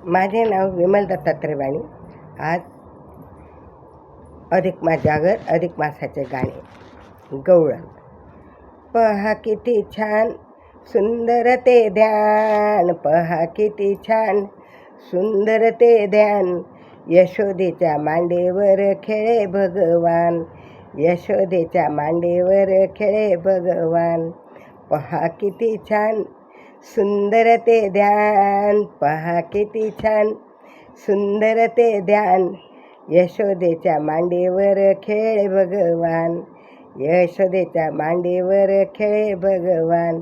माझे नाव विमल दत्तात्रय वाणी. आज अधिक मास जागर, अधिक मासाचे गाणे. गवळण. पहा किती छान सुंदर ते ध्यान, पहा किती छान सुंदर ते ध्यान. यशोदेच्या मांडीवर खेळे भगवान, यशोदेच्या मांडीवर खेळे भगवान. पहा किती छान सुंदर ते ध्यान, पहा किती छान सुंदर ते ध्यान. यशोदेच्या मांडीवर खेळे भगवान, यशोदेच्या मांडीवर खेळे भगवान.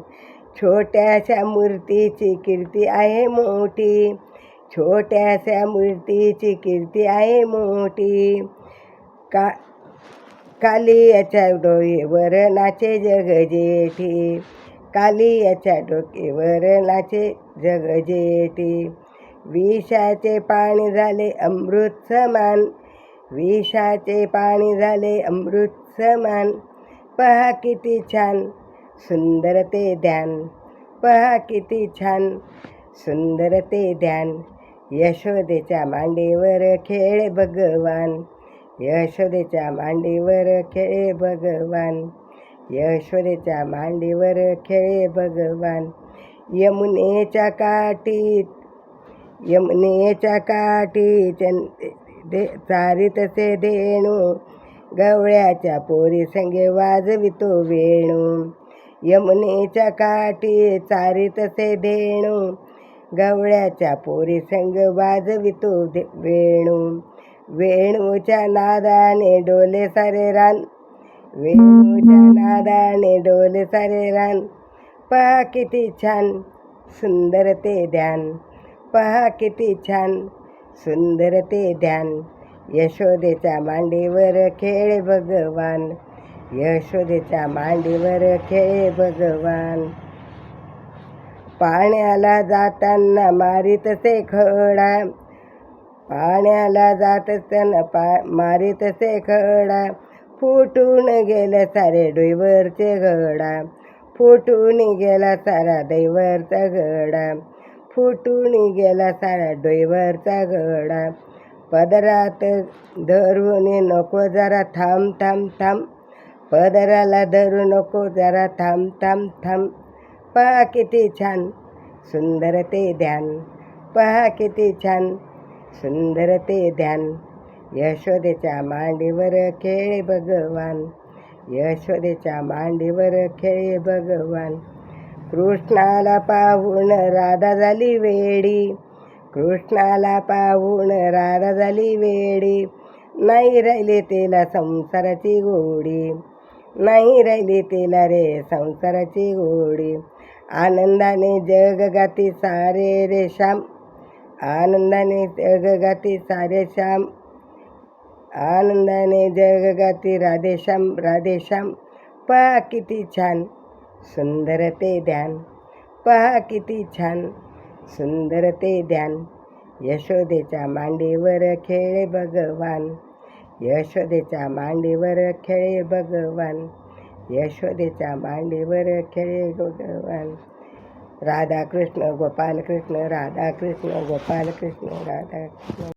छोट्याशा मूर्तीची कीर्ती आहे मोठी, छोट्याशा मूर्तीची कीर्ती आहे मोठी. कालियाच्या डोईवर नाचे जगजेठी, कालियाच्या डोकीवर नाचे जगजेठी. विषाचे पाणी झाले अमृत समान, विषाचे पाणी झाले अमृत समान. पहा किती छान सुंदर ते ध्यान, पहा किती छान सुंदर ते ध्यान. यशोदेच्या मांडीवर खेळे भगवान, यशोदेच्या मांडीवर खेळे भगवान, यशोदेच्या मांडीवर खेळे भगवान. यमुनेच्या काठी, यमुनेच्या काठी चारितसे धेणू, गवळ्याच्या पोरी संगे वाजवितो वेणू. यमुनेच्या काठी चारितसे धेणू, गवळ्याच्या पोरी संग वाजवितो वेणू. वेणूच्या नादाने डोले सारे रान, वेणूच्या नादाने डोले सारे रान. पहा किती छान सुंदर ते ध्यान, पहा किती छान सुंदर ते ध्यान. यशोदेच्या मांडीवर खेळे भगवान, यशोदेच्या मांडीवर खेळे भगवान. पाण्याला जाताना मारीतसे खडा, पाण्याला जात असताना मारीतसे खडा. फुटून गेलं सारे डोईवरचे घडा, फुटून गेला सारा दैवरचा घडा, फुटून गेला सारा डोईवरचा घडा. पदरात धरून नको जरा थांब थांब थांब, पदराला धरू नको जरा थांब थांब थांब. पहा किती छान सुंदर ते ध्यान, पहा किती छान सुंदर ते ध्यान. यशोदेच्या मांडीवर खेळे भगवान, यशोदेच्या मांडीवर खेळे भगवान. कृष्णाला पाहून राधा झाली वेडी, कृष्णाला पाहून राधा झाली वेडी. नाही राहिली तिला संसाराची गोडी, नाही राहिली तिला रे संसाराची गोडी. आनंदाने जग गाती सारे रे श्याम, आनंदाने जग गाती सारे श्याम, आनंदाने जग गाती राधेश्याम राधेश्याम. पहा किती छान सुंदर ते ध्यान, पहा किती छान सुंदर ते ध्यान. यशोदेच्या मांडीवर खेळे भगवान, यशोदेच्या मांडीवर खेळे भगवान, यशोदेच्या मांडीवर खेळे भगवान. राधा कृष्ण गोपाल कृष्ण, राधा कृष्ण गोपाल कृष्ण, राधा कृष्ण.